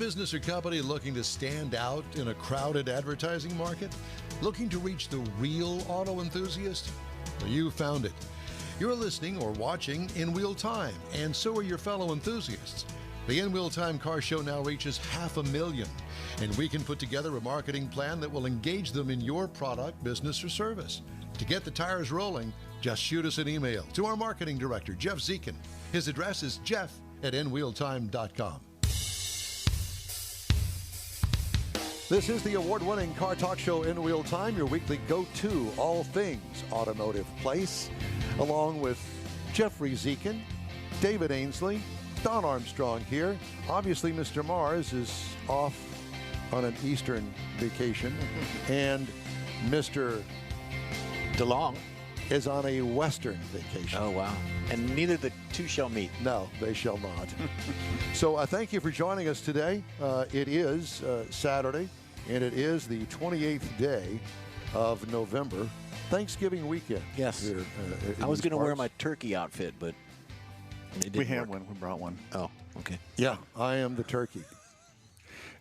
business or company looking to stand out in a crowded advertising market? Looking to reach the real auto enthusiast? Well, you found it. You're listening or watching in real time, and so are your fellow enthusiasts. The In Real Time Car Show now reaches 500,000, and we can put together a marketing plan that will engage them in your product, business, or service. To get the tires rolling, just shoot us an email to our marketing director, Jeff Zekin. His address is jeff@inwheeltime.com. This is the award-winning car talk show In Wheel Time, your weekly go-to all things automotive place, along with Jeffrey Zekin, David Ainsley, Don Armstrong here. Obviously, Mr. Mars is off on an Eastern vacation, and Mr. DeLong is on a Western vacation. Oh, wow. And neither the two shall meet. No, they shall not. So thank you for joining us today. It is Saturday, and it is the 28th day of November, Thanksgiving weekend. Yes. Here, I was going to wear my turkey outfit, but it didn't We had work. one. We brought one. Oh, okay. Yeah, I am the turkey.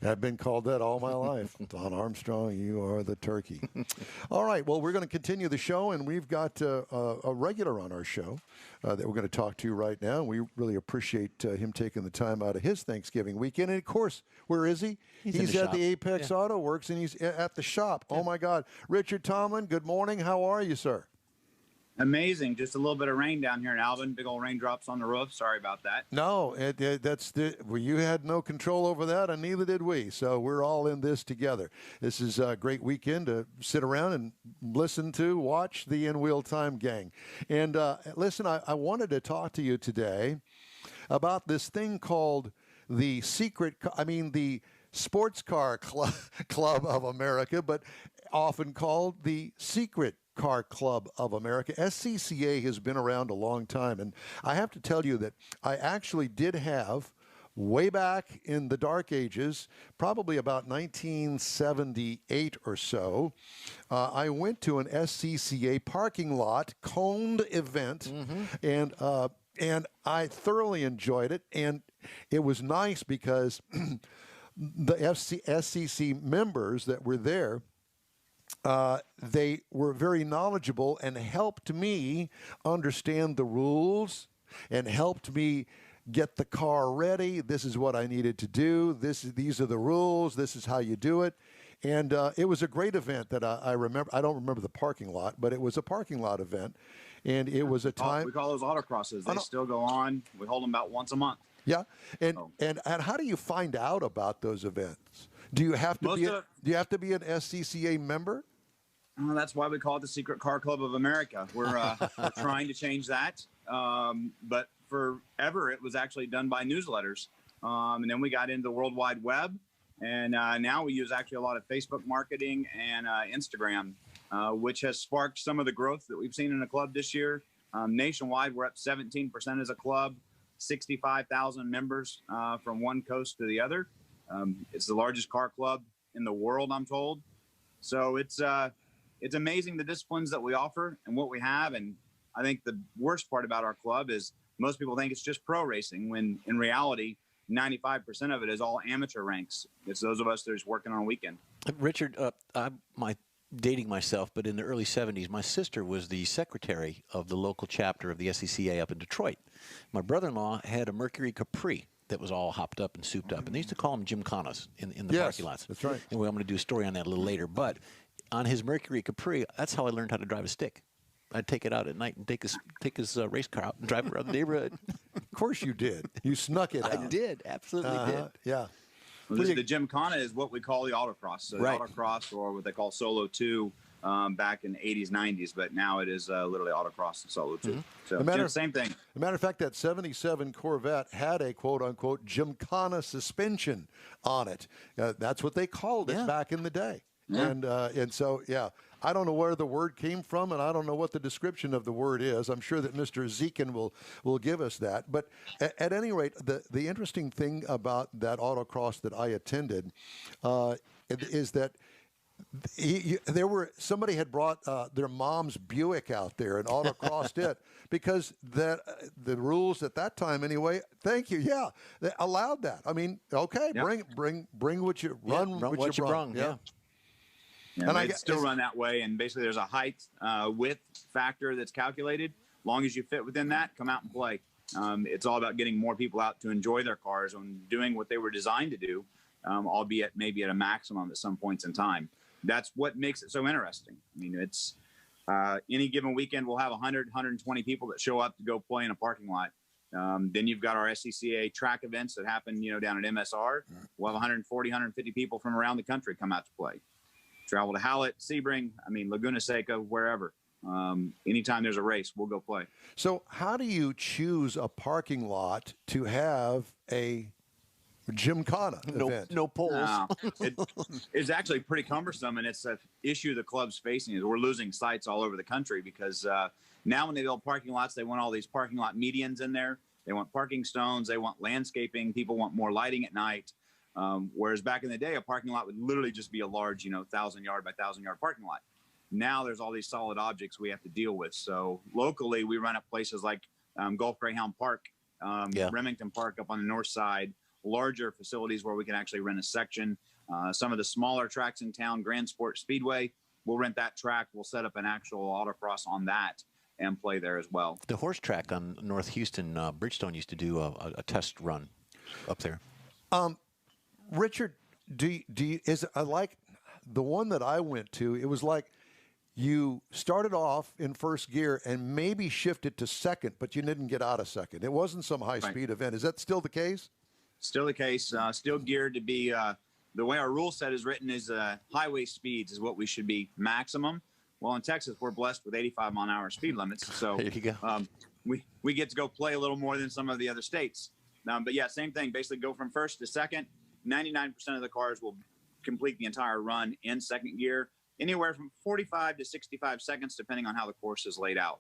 I've been called that all my life. Don Armstrong, you are the turkey. All right, well, we're going to continue the show, and we've got a regular on our show that we're going to talk to right now. We really appreciate him taking the time out of his Thanksgiving weekend. And, of course, where is he? He's at the Apex Auto Works, and he's at the shop. Yeah. Oh, my God. Richard Tomlin, good morning. How are you, sir? Amazing. Just a little bit of rain down here in Alvin. Big old raindrops on the roof. Sorry about that. No, you had no control over that, and neither did we. So we're all in this together. This is a great weekend to sit around and listen to, watch the In Wheel Time gang. And listen, I wanted to talk to you today about this thing called the Sports Car Club of America, but often called the Secret Car Club of America. SCCA has been around a long time, and I have to tell you that I actually did have, way back in the dark ages, probably about 1978 or so, I went to an SCCA parking lot coned event, and I thoroughly enjoyed it, and it was nice because the SCC members that were there, they were very knowledgeable and helped me understand the rules and helped me get the car ready. This is what I needed to do. These are the rules. This is how you do it. And it was a great event that I remember. I don't remember the parking lot, but it was a parking lot event. And it was a time. We call those autocrosses. They still go on. We hold them about once a month. Yeah. And how do you find out about those events? Do you have to be an SCCA member? That's why we call it the Secret Car Club of America. We're trying to change that. But forever, it was actually done by newsletters. And then we got into the World Wide Web. And now we use actually a lot of Facebook marketing and Instagram, which has sparked some of the growth that we've seen in the club this year. Nationwide, we're up 17% as a club, 65,000 members from one coast to the other. It's the largest car club in the world, I'm told. So it's amazing the disciplines that we offer and what we have. And I think the worst part about our club is most people think it's just pro racing, when in reality, 95% of it is all amateur ranks. It's those of us that are just working on a weekend. Richard, I'm dating myself, but in the early 70s, my sister was the secretary of the local chapter of the SCCA up in Detroit. My brother-in-law had a Mercury Capri that was all hopped up and souped up. And they used to call them Gymkhanas in the parking lots. That's right. Anyway, I'm going to do a story on that a little later. But on his Mercury Capri, that's how I learned how to drive a stick. I'd take it out at night and take his race car out and drive it around the neighborhood. Of course you did. You snuck it out. I did. Absolutely did. Yeah. Well, the Gymkhana is what we call the autocross. So right. The autocross, or what they call Solo 2, back in the 80s, 90s. But now it is literally autocross and Solo 2. So same thing. As a matter of fact, that 77 Corvette had a quote-unquote Gymkhana suspension on it. That's what they called it back in the day. Yeah. And so, I don't know where the word came from, and I don't know what the description of the word is. I'm sure that Mr. Zekin will give us that. But at any rate, the interesting thing about that autocross that I attended is that Somebody had brought their mom's Buick out there and autocrossed it because the rules at that time anyway. Thank you. Yeah, they allowed that. I mean, okay, Yep. bring what you run what you brung. Yeah. Yeah, And I it's guess still run that way, and basically there's a height width factor that's calculated. As long as you fit within that, come out and play. It's all about getting more people out to enjoy their cars and doing what they were designed to do, albeit maybe at a maximum at some points in time. That's what makes it so interesting. I mean, it's any given weekend we'll have 100, 120 people that show up to go play in a parking lot. Then you've got our SCCA track events that happen, down at MSR. We'll have 140, 150 people from around the country come out to play. Travel to Hallett, Sebring, Laguna Seca, wherever. Anytime there's a race, we'll go play. So how do you choose a parking lot to have a Gymkhana event? No polls. It's actually pretty cumbersome, and it's an issue the club's facing. Is we're losing sites all over the country because now when they build parking lots, they want all these parking lot medians in there. They want parking stones. They want landscaping. People want more lighting at night. Whereas back in the day, a parking lot would literally just be a large, 1,000-yard by 1,000-yard parking lot. Now there's all these solid objects we have to deal with. So locally, we run at places like Gulf Greyhound Park, Remington Park up on the north side, larger facilities where we can actually rent a section. Some of the smaller tracks in town, Grand Sport Speedway, we'll rent that track. We'll set up an actual autocross on that and play there as well. The horse track on North Houston, Bridgestone used to do a test run up there. Richard, is it like the one that I went to? It was like you started off in first gear and maybe shifted to second, but you didn't get out of second. It wasn't some high-speed event. Is that still the case? Still the case. Still geared to be the way our rule set is written is highway speeds is what we should be maximum. Well, in Texas, we're blessed with 85-mile-an-hour speed limits, so there you go. We get to go play a little more than some of the other states. But yeah, same thing. Basically, go from first to second. 99% of the cars will complete the entire run in second gear, anywhere from 45 to 65 seconds, depending on how the course is laid out.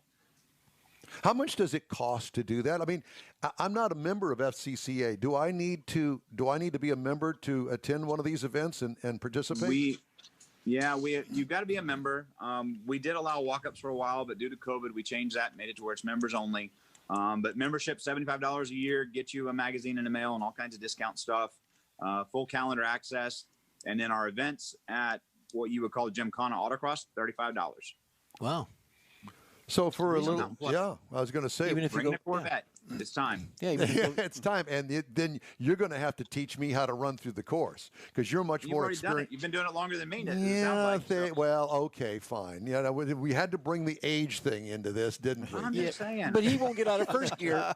How much does it cost to do that? I mean, I'm not a member of SCCA. Do I need to be a member to attend one of these events and participate? You've got to be a member. We did allow walk-ups for a while, but due to COVID, we changed that and made it to where it's members only. But membership, $75 a year, gets you a magazine in the mail and all kinds of discount stuff, full calendar access, and then our events at what you would call a Gymkhana Autocross, $35. Wow. So for a little, I was going to say, even if you go, the Corvette, it's time. Yeah, it's time, and then you're going to have to teach me how to run through the course because you're much more experienced. You've been doing it longer than me. Well, okay, fine. Yeah, we had to bring the age thing into this, didn't we? I'm just saying. But he won't get out of first gear.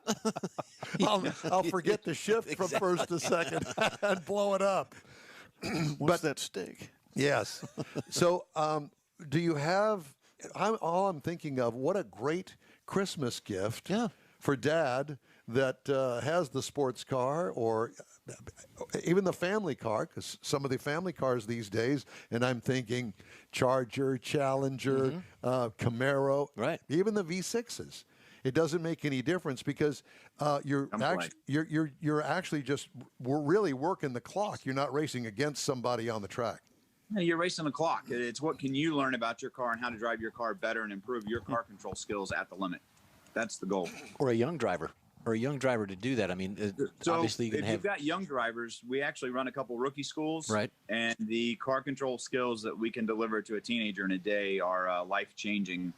I'll forget the shift from first to second and blow it up. What's that stick? Yes. So, do you have? All I'm thinking of, what a great Christmas gift for Dad that has the sports car or even the family car, because some of the family cars these days, and I'm thinking Charger, Challenger, Camaro, right? Even the V6s. It doesn't make any difference because you're actually just really working the clock. You're not racing against somebody on the track. You're racing the clock. It's what can you learn about your car and how to drive your car better and improve your car control skills at the limit. That's the goal. Or a young driver. To do that. I mean, so obviously you've got young drivers, we actually run a couple rookie schools. Right. And the car control skills that we can deliver to a teenager in a day are life-changing.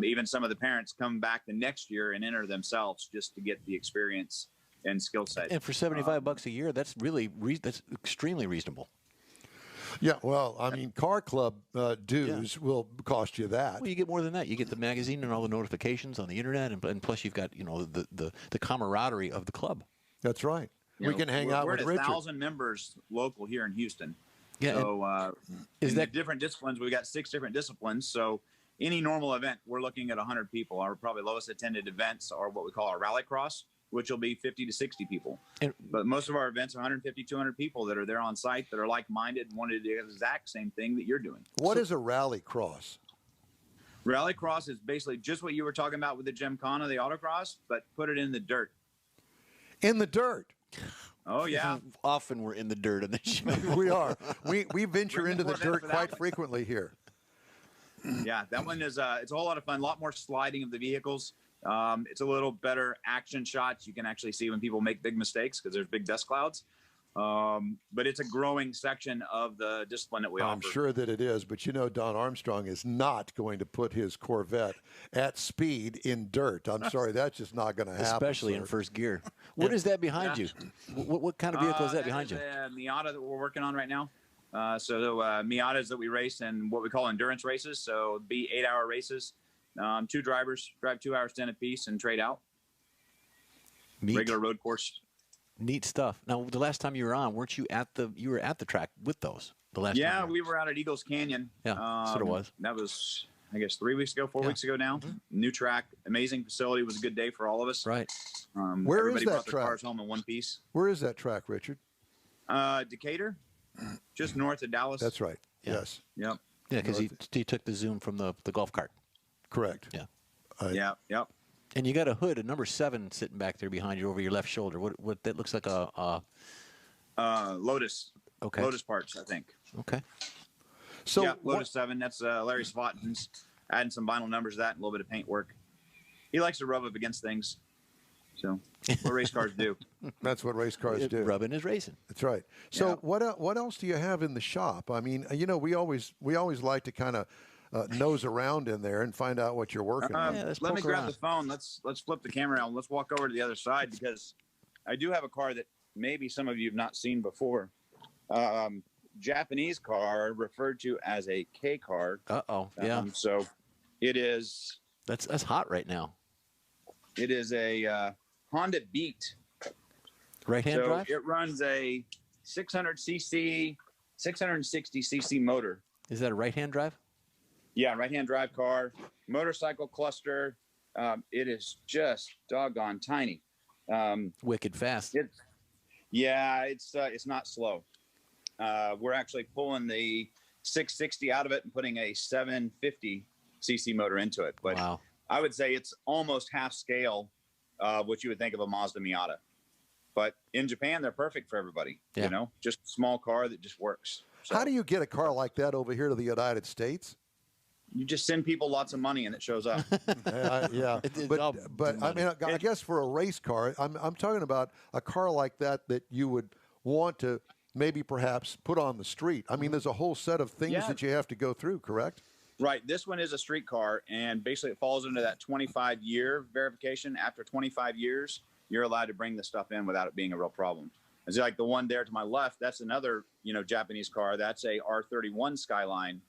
Even some of the parents come back the next year and enter themselves just to get the experience and skill set. And for $75 a year, that's that's extremely reasonable. Yeah, well, I mean, car club dues will cost you that. Well, you get more than that. You get the magazine and all the notifications on the internet, and plus you've got the camaraderie of the club. That's right. We can hang out with Richard. We're at 1,000 members local here in Houston. Yeah. So the different disciplines? We've got 6 different disciplines. So any normal event, we're looking at 100 people. Our probably lowest attended events are what we call our rally cross, which will be 50 to 60 people. But most of our events are 150, 200 people that are there on site that are like-minded and want to do the exact same thing that you're doing. What is a rally cross? Rally cross is basically just what you were talking about with the Gymkhana, the autocross, but put it in the dirt. In the dirt? Oh yeah. Often we're in the dirt on this show. We are. We venture Bring the into the Corvette dirt for that quite one. frequently here. Yeah, that one is it's a whole lot of fun. A lot more sliding of the vehicles. It's a little better action shots. You can actually see when people make big mistakes because there's big dust clouds. But it's a growing section of the discipline that we offer. I'm sure that it is, but you know, Don Armstrong is not going to put his Corvette at speed in dirt. I'm sorry, that's just not going to happen. Especially in sir. first gear. What is that behind Yeah. you? What kind of vehicle is that behind you? A Miata that we're working on right now. Miatas that we race in what we call endurance races. So it'd be 8-hour races. 2 drivers drive 2 hours 10 apiece and trade out. Neat. Regular road course. Neat stuff. Now, the last time you were on, weren't you you were at the track with those? The last Yeah, time we were out at Eagles Canyon. Yeah, that's what it was. That was, I guess, 3 weeks ago, 4 weeks ago now. New track, amazing facility. It was a good day for all of us. Right. Where is everybody that brought their track? cars home in one piece. Where is that track, Richard? Decatur, just north of Dallas. That's right. Yeah. Yes, Yep. Yeah, because he took the zoom from the golf cart. correct. Yeah. Yep. And you got a hood, a number 7 sitting back there behind you over your left shoulder. What that looks like a Lotus. Okay. Lotus parts, I think. okay. So Yeah, Lotus 7. That's Larry Svotton's adding some vinyl numbers to that and a little bit of paint work. He likes to rub up against things. So what race cars do. that's what race cars do. Rubbing is racing. That's right. So Yeah. what else do you have in the shop? I mean, you know, we always like to kind of nose around in there and find out what you're working on. Yeah, let's Let me poke grab around. the phone. Let's flip the camera out and let's walk over to the other side because I do have a car that maybe some of you have not seen before. Japanese car referred to as a K car. Uh-oh. Yeah. So it is That's hot right now. a Honda Beat. Right-hand So drive? it runs a 600cc, 660cc motor. Is that a right-hand drive? Yeah, right-hand drive car, motorcycle cluster. It is just doggone tiny. Wicked fast. It's not slow. We're actually pulling the 660 out of it and putting a 750cc motor into it. But Wow. I would say it's almost half scale of what you would think of a Mazda Miata. But in Japan, they're perfect for everybody. Yeah. You know, just a small car that just works. So How do you get a car like that over here to the United States? you just send people lots of money and it shows up. Yeah, It's all but I money. mean, I guess for a race car, I'm talking about a car like that you would want to maybe perhaps put on the street. I mean, there's a whole set of things Yeah. that you have to go through, correct? Right. This one is a street car, and basically it falls into that 25-year verification. After 25 years, you're allowed to bring the stuff in without it being a real problem. It's like the one there to my left. That's another, Japanese car. That's a R31 Skyline.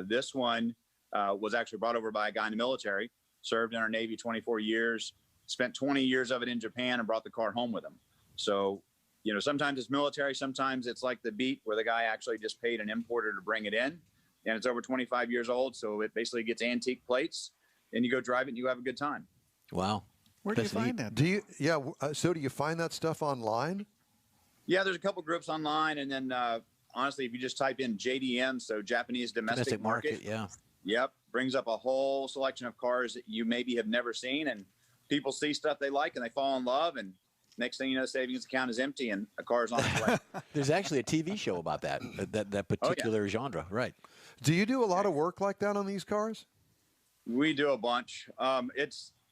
This one was actually brought over by a guy in the military, served in our Navy 24 years, spent 20 years of it in Japan, and brought the car home with him. So, sometimes it's military, sometimes it's like the Beat, where the guy actually just paid an importer to bring it in. And it's over 25 years old, so it basically gets antique plates, and you go drive it and you have a good time. Wow. Where do you That's find neat. that? Do you? Yeah. So do you find that stuff online? Yeah, there's a couple groups online, and then honestly, if you just type in JDM, so Japanese domestic market, yeah. yep, brings up a whole selection of cars that you maybe have never seen, and people see stuff they like and they fall in love, and next thing you know, the savings account is empty and a car is on its way. There's actually a TV show about that particular genre, right? Do you do a lot of work like that on these cars? We do a bunch.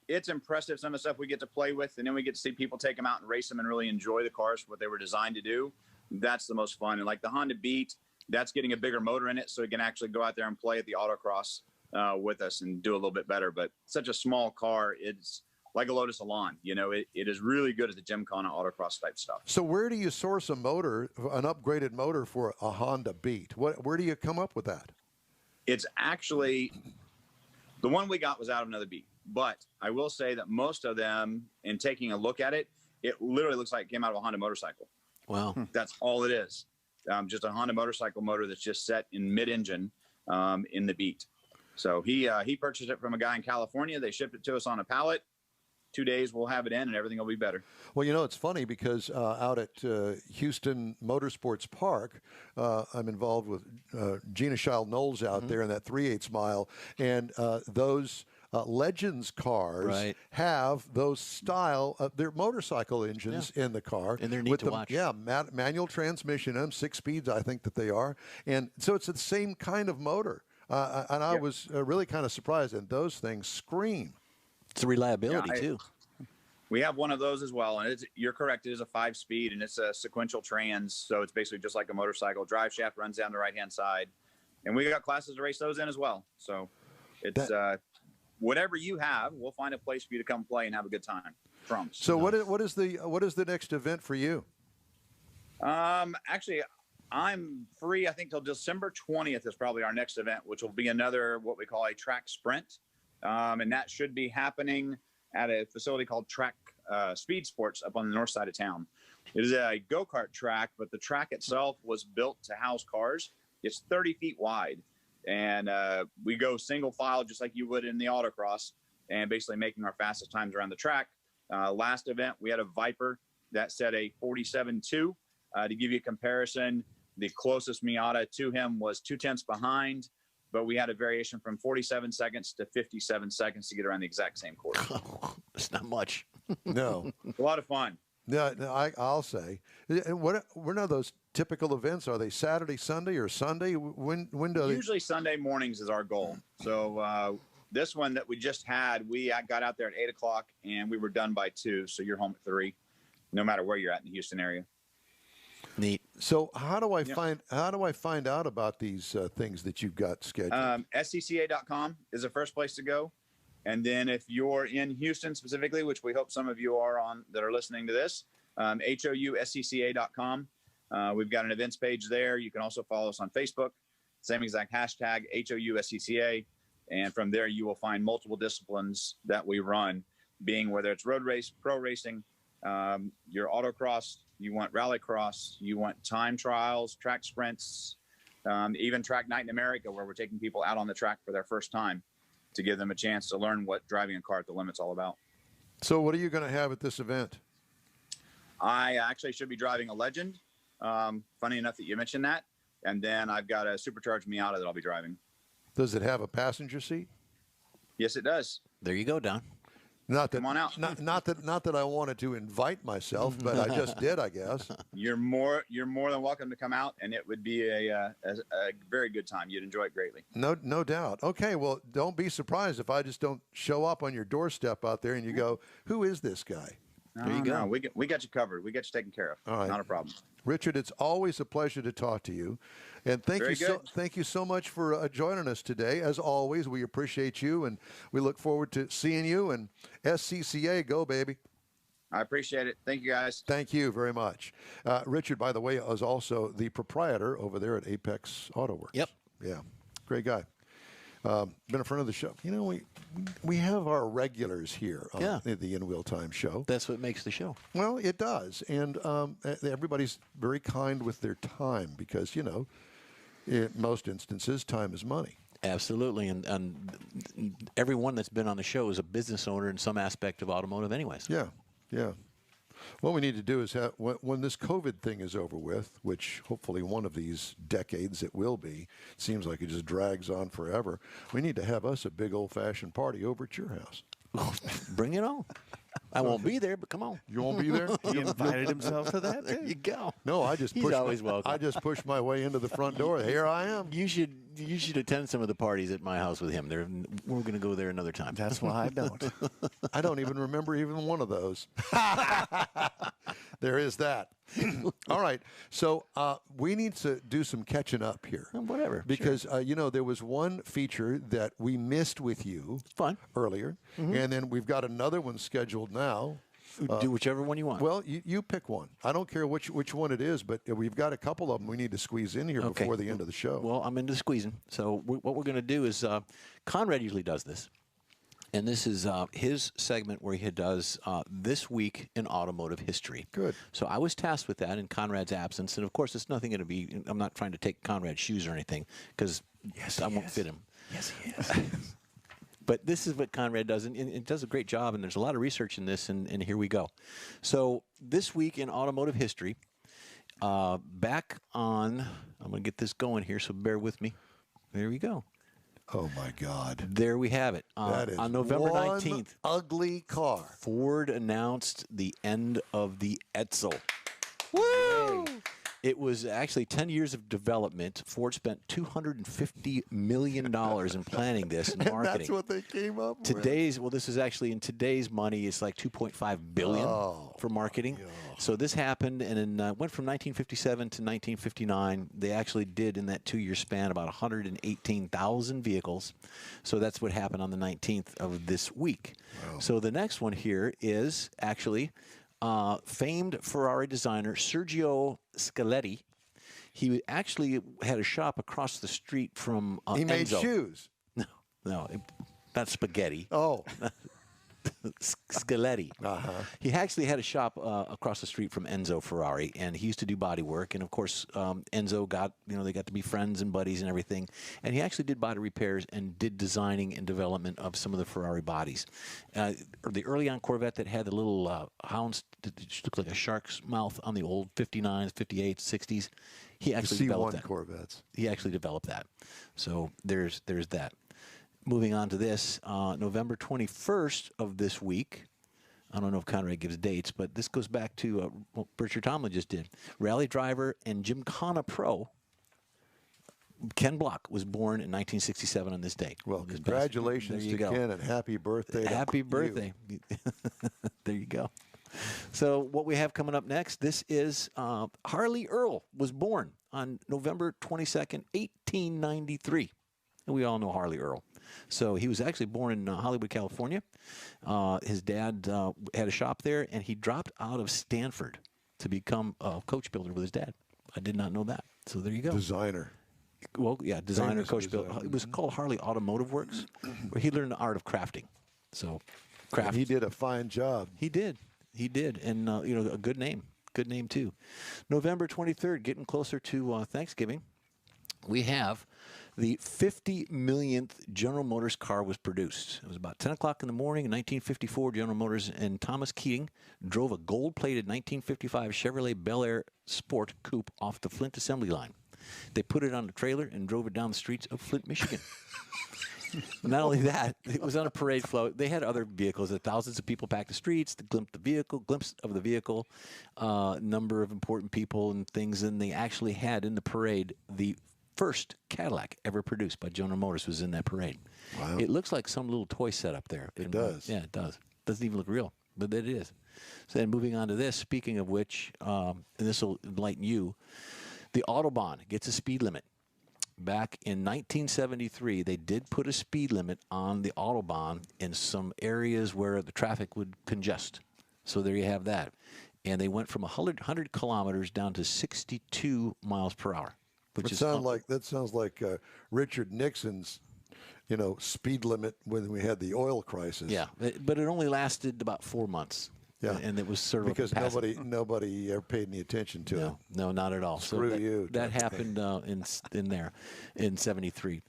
It's impressive, some of the stuff we get to play with, and then we get to see people take them out and race them and really enjoy the cars for what they were designed to do. That's the most fun. And like the Honda Beat, that's getting a bigger motor in it, so you can actually go out there and play at the autocross with us and do a little bit better. But such a small car, it's like a Lotus Elan. It is really good at the Gymkha autocross type stuff. So where do you source a motor, an upgraded motor for a Honda Beat? Where do you come up with that? It's actually, the one we got was out of another Beat. But I will say that most of them, in taking a look at it, it literally looks like it came out of a Honda motorcycle. Wow. That's all it is. Just a Honda motorcycle motor that's just set in mid-engine in the Beat. So he purchased it from a guy in California. They shipped it to us on a pallet. 2 days, we'll have it in, and everything will be better. Well, it's funny because out at Houston Motorsports Park, I'm involved with Gina Child Knowles out there in that 3/8 mile, and those Legends cars Right. have those style of their motorcycle engines in the car. And they're neat with to watch. Yeah, manual transmission, 6 speeds, I think that they are. And so it's the same kind of motor. And I was really kind of surprised, and those things scream. It's the reliability, Yeah, too. We have one of those as well, and you're correct. It is a 5-speed, and it's a sequential trans, so it's basically just like a motorcycle. Drive shaft runs down the right-hand side, and we got classes to race those in as well. So it's whatever you have, we'll find a place for you to come play and have a good time. Promise. So what is the next event for you? Actually, I'm free. I think till December 20th is probably our next event, which will be another what we call a track sprint, and that should be happening at a facility called Track Speed Sports up on the north side of town. It is a go-kart track, but the track itself was built to house cars. It's 30 feet wide, and we go single file just like you would in the autocross, and basically making our fastest times around the track. Last event, we had a Viper that set a 47.2. To give you a comparison, the closest Miata to him was 0.2 behind, but we had a variation from 47 seconds to 57 seconds to get around the exact same course. It's not much. No. A lot of fun. No, I'll say. And what are those typical events? Are they Saturday, Sunday, or Sunday? When do they? Usually Sunday mornings is our goal. So this one that we just had, we got out there at 8 o'clock and we were done by 2. So you're home at 3, no matter where you're at in the Houston area. Neat. So how do I find out about these things that you've got scheduled? SCCA.com is the first place to go. And then if you're in Houston specifically, which we hope some of you are on that are listening to this, HOUSCCA.com. We've got an events page there. You can also follow us on Facebook, same exact hashtag, HOUSCCA. And from there, you will find multiple disciplines that we run, being whether it's road race, pro racing, your autocross, you want rallycross, you want time trials, track sprints, even Track Night in America, where we're taking people out on the track for their first time to give them a chance to learn what driving a car at the limit's all about. So what are you going to have at this event? I actually should be driving a Legend. Funny enough that you mentioned that. And then I've got a supercharged Miata that I'll be driving. Does it have a passenger seat? Yes, it does. There you go, Don. Not that, Come on out. Not that I wanted to invite myself, but I just did, I guess. You're more than welcome to come out, and it would be a very good time. You'd enjoy it greatly. No doubt. Okay, well, don't be surprised if I just don't show up on your doorstep out there and you go, "Who is this guy?" There you go. We got you covered. We got you taken care of. All right. Not a problem. Richard, it's always a pleasure to talk to you, and thank you so much for joining us today. As always, we appreciate you, and we look forward to seeing you. And SCCA, go baby! I appreciate it. Thank you, guys. Thank you very much. Richard, by the way, is also the proprietor over there at Apex Auto Works. Yep. Yeah, great guy. Been a friend of the show. You know, we have our regulars here on the In Wheel Time show. That's what makes the show. Well, it does. And everybody's very kind with their time because, you know, in most instances, time is money. Absolutely. And everyone that's been on the show is a business owner in some aspect of automotive anyways. Yeah, yeah. What we need to do is have, when this COVID thing is over with, which hopefully one of these decades it will be, it seems like it just drags on forever, we need to have us a big old-fashioned party over at your house. Bring it on. I won't be there, but come on. You won't be there? He invited himself to that, There too. you go. No, I just He's always welcome. I just pushed my way into the front door. Here I am. You should attend some of the parties at my house with him. We're going to go there another time. That's why I don't. I don't even remember even one of those. There is that. All right. So we need to do some catching up here. Whatever. Because, you know, there was one feature that we missed with you Fun. earlier, and then we've got another one scheduled now. Do whichever one you want. Well, you pick one. I don't care which one it is, but we've got a couple of them we need to squeeze in here before the end of the show. Well, I'm into squeezing. So what we're going to do is Conrad usually does this. And this is his segment where he does This Week in Automotive History. Good. So I was tasked with that in Conrad's absence. And, of course, it's nothing going to be – I'm not trying to take Conrad's shoes or anything because I won't fit him. Yes, he is. But this is what Conrad does, and it does a great job, and there's a lot of research in this, and here we go. So This Week in Automotive History, back on – I'm going to get this going here, so bear with me. There we go. Oh my God. There we have it. That is On November one 19th, ugly car. Ford announced the end of the Edsel. Woo! It was actually 10 years of development. Ford spent $250 million in planning this and And marketing. that's what they came up with. This is actually in today's money, it's like $2.5 billion for marketing. So this happened, and then went from 1957 to 1959. They actually did, in that 2-year span, about 118,000 vehicles. So that's what happened on the 19th of this week. Wow. So the next one here is actually famed Ferrari designer Sergio Scaletti. He actually had a shop across the street from He made Enzo. shoes. No, not spaghetti. Oh. Scaletti. Uh-huh. He actually had a shop across the street from Enzo Ferrari, and he used to do body work. And of course, Enzo got, they got to be friends and buddies and everything. And he actually did body repairs and did designing and development of some of the Ferrari bodies. The early on Corvette that had the little hounds that looked like a shark's mouth on the old 59s, 58s, 60s. He actually developed that. Corvettes. He actually developed that. So there's that. Moving on to this, November 21st of this week. I don't know if Conrad gives dates, but this goes back to what Richard Tomlin just did. Rally driver and Gymkhana pro Ken Block was born in 1967 on this date. Well, congratulations to Ken, and happy birthday. Happy birthday. There you go. So what we have coming up next, this is Harley Earl was born on November 22nd, 1893. And we all know Harley Earl. So he was actually born in Hollywood, California. His dad had a shop there, and he dropped out of Stanford to become a coach builder with his dad. I did not know that. So there you go. Designer. Well, yeah, designer, Famous coach builder. designer. It was called Harley Automotive Works, where he learned the art of crafting. So, And he did a fine job. He did, and a good name too. November 23rd, getting closer to Thanksgiving. We have the 50 millionth General Motors car was produced. It was about 10 o'clock in the morning in 1954. General Motors and Thomas Keating drove a gold-plated 1955 Chevrolet Bel Air Sport Coupe off the Flint assembly line. They put it on a trailer and drove it down the streets of Flint, Michigan. Not only that, it was on a parade float. They had other vehicles. Thousands of people packed the streets, glimpse of the vehicle, number of important people and things. And they actually had in the parade the first Cadillac ever produced by General Motors was in that parade. Wow. It looks like some little toy set up there. It does. Yeah, it does. Doesn't even look real, but it is. So then moving on to this, speaking of which, and this will enlighten you, the Autobahn gets a speed limit. Back in 1973, they did put a speed limit on the Autobahn in some areas where the traffic would congest. So there you have that. And they went from 100 kilometers down to 62 miles per hour. Which That sounds like Richard Nixon's, speed limit when we had the oil crisis. Yeah, but it only lasted about 4 months. Yeah, and it was sort of because nobody ever paid any attention to it. No, not at all. Screw so you. That happened in there, in '73.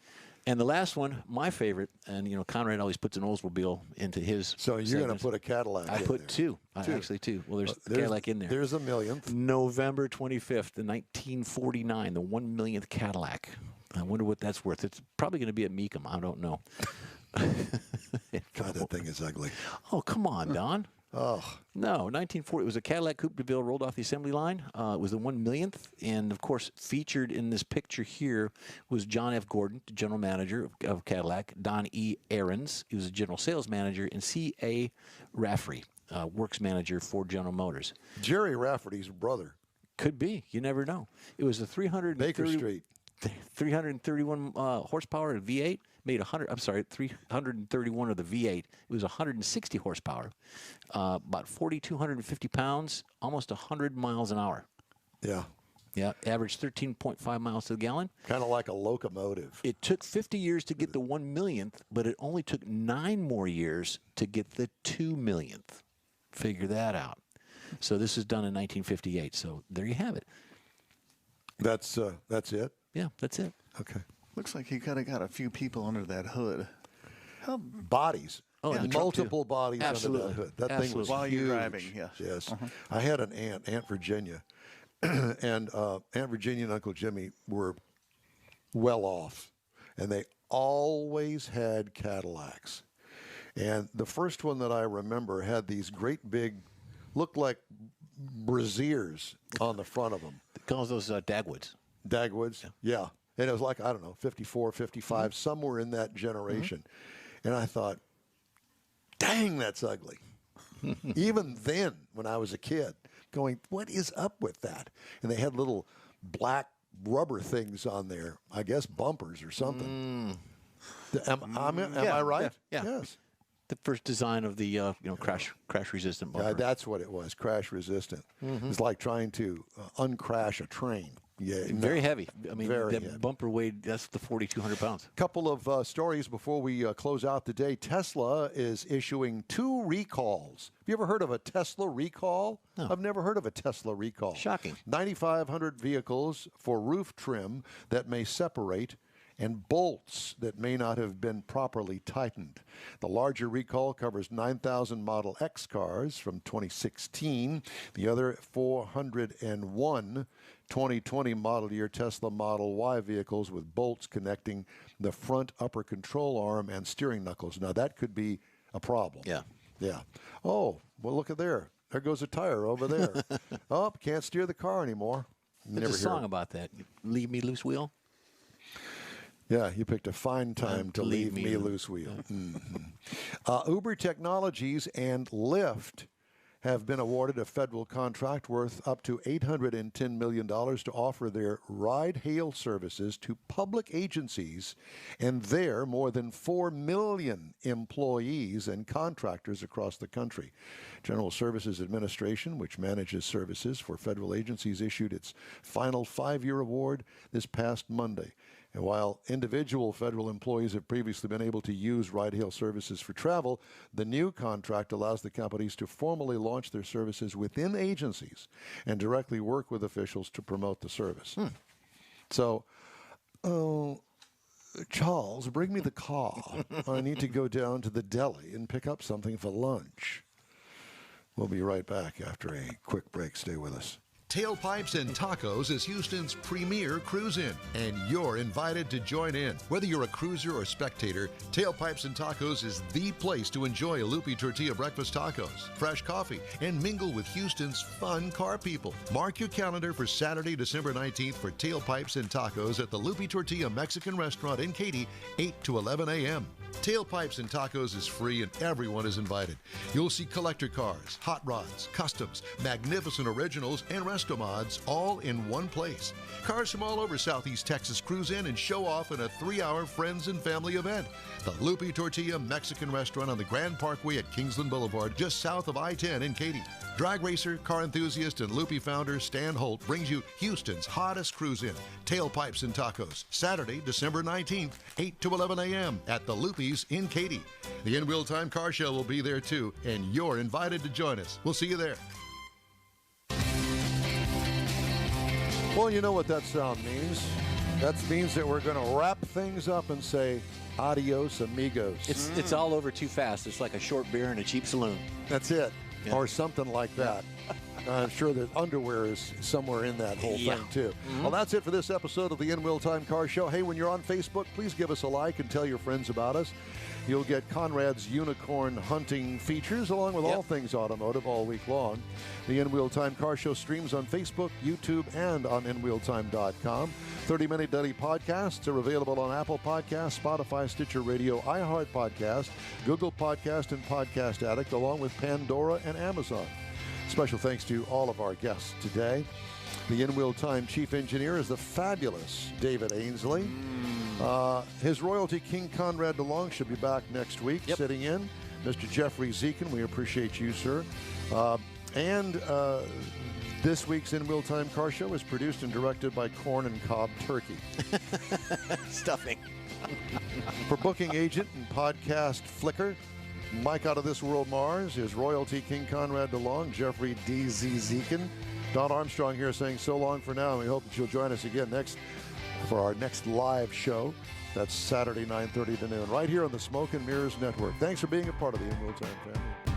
And the last one, my favorite, and Conrad always puts an Oldsmobile into his. So you're going to put a Cadillac. I in put there. two. Actually two. Well, there's Cadillac in there. There's a millionth. November 25th, 1949, the 1 millionth Cadillac. I wonder what that's worth. It's probably going to be at Meekum. I don't know. God, that thing is ugly. Oh, come on, Don. Oh. No, 1940. It was a Cadillac Coupe de Ville rolled off the assembly line. It was the 1 millionth. And, of course, featured in this picture here was John F. Gordon, the general manager of Cadillac, Don E. Ahrens, he was a general sales manager, and C.A. Rafferty, works manager for General Motors. Jerry Rafferty's brother. Could be. You never know. It was a 331 horsepower V8. Made 331 of the V8. It was 160 horsepower, about 4,250 pounds, almost 100 miles an hour. Yeah. Yeah, averaged 13.5 miles to the gallon. Kind of like a locomotive. It took 50 years to get the 1 millionth, but it only took 9 more years to get the 2 millionth. Figure that out. So this was done in 1958. So there you have it. That's it? Yeah, that's it. Okay. Looks like you kind of got a few people under that hood. Bodies. Oh, and the truck, multiple bodies Absolutely. under that hood. That thing was While huge. you're driving, yes. Yes. I had an Aunt Virginia, and Aunt Virginia and Uncle Jimmy were well off. and they always had Cadillacs. And the first one that I remember had these great big, looked like braziers on the front of them. They call those Dagwoods. Dagwoods, yeah. And it was like, I don't know, 54, 55, somewhere in that generation. And I thought, dang, that's ugly. Even then, when I was a kid, going, what is up with that? And they had little black rubber things on there, I guess bumpers or something. Am I right? Yeah. Yes. The first design of the crash resistant bumper. That's what it was, crash resistant. It's like trying to uncrash a train. Yeah, very heavy. I mean, very that heavy. bumper weighed, that's the 4,200 pounds. Couple of stories before we close out the day. Tesla is issuing 2 recalls. Have you ever heard of a Tesla recall? No. I've never heard of a Tesla recall. Shocking. 9,500 vehicles for roof trim that may separate and bolts that may not have been properly tightened. The larger recall covers 9,000 Model X cars from 2016. The other 401 2020 model year Tesla Model Y vehicles with bolts connecting the front upper control arm and steering knuckles. Now, that could be a problem. Yeah. Yeah. Oh, well, look at there. There goes a tire over there. Oh, can't steer the car anymore. There's a song about that. Leave me loose wheel. Yeah, you picked a fine time to leave me loose wheel. Uber Technologies and Lyft have been awarded a federal contract worth up to $810 million to offer their ride-hail services to public agencies and their more than 4 million employees and contractors across the country. General Services Administration, which manages services for federal agencies, issued its final 5-year award this past Monday. And while individual federal employees have previously been able to use ride-hail services for travel, the new contract allows the companies to formally launch their services within agencies and directly work with officials to promote the service. So, Charles, bring me the car. I need to go down to the deli and pick up something for lunch. We'll be right back after a quick break. Stay with us. Tailpipes and Tacos is Houston's premier cruise-in, and you're invited to join in. Whether you're a cruiser or spectator, Tailpipes and Tacos is the place to enjoy a Lupi Tortilla breakfast tacos, fresh coffee, and mingle with Houston's fun car people. Mark your calendar for Saturday, December 19th for Tailpipes and Tacos at the Lupi Tortilla Mexican Restaurant in Katy, 8 to 11 a.m. Tailpipes and Tacos is free and everyone is invited. You'll see collector cars, hot rods, customs, magnificent originals, and resto mods all in one place. Cars from all over Southeast Texas cruise in and show off in a 3-hour friends and family event. The Lupi Tortilla Mexican Restaurant on the Grand Parkway at Kingsland Boulevard, just south of I-10 in Katy. Drag racer, car enthusiast, and Lupi founder Stan Holt brings you Houston's hottest cruise-in, Tailpipes and Tacos, Saturday, December 19th, 8 to 11 a.m. at the Lupi's in Katy. The In Wheel Time Car Show will be there too, and you're invited to join us. We'll see you there. Well, you know what that sound means. That means that we're going to wrap things up and say adios, amigos. It's all over too fast. It's like a short beer in a cheap saloon. That's it. Yeah. Or something like that. I'm sure that underwear is somewhere in that whole thing, too. Well, that's it for this episode of the In Wheel Time Car Show. Hey, when you're on Facebook, please give us a like and tell your friends about us. You'll get Conrad's unicorn hunting features along with all things automotive all week long. The In Wheel Time Car Show streams on Facebook, YouTube, and on InWheelTime.com. 30-minute daily podcasts are available on Apple Podcasts, Spotify, Stitcher Radio, iHeart Podcast, Google Podcast, and Podcast Addict, along with Pandora and Amazon. Special thanks to all of our guests today. The In Wheel Time Chief Engineer is the fabulous David Ainsley. His royalty, King Conrad DeLong, should be back next week, sitting in. Mr. Jeffrey Zekin, we appreciate you, sir. And this week's In Wheel Time Car Show is produced and directed by Corn and Cob Turkey. Stuffing. For booking agent and podcast flicker, Mike Out of This World Mars, his royalty, King Conrad DeLong, Jeffrey D.Z. Zekin. Don Armstrong here saying so long for now, and we hope that you'll join us again for our next live show. That's Saturday, 9:30 to noon, right here on the Smoke and Mirrors Network. Thanks for being a part of the In Wheel Time family.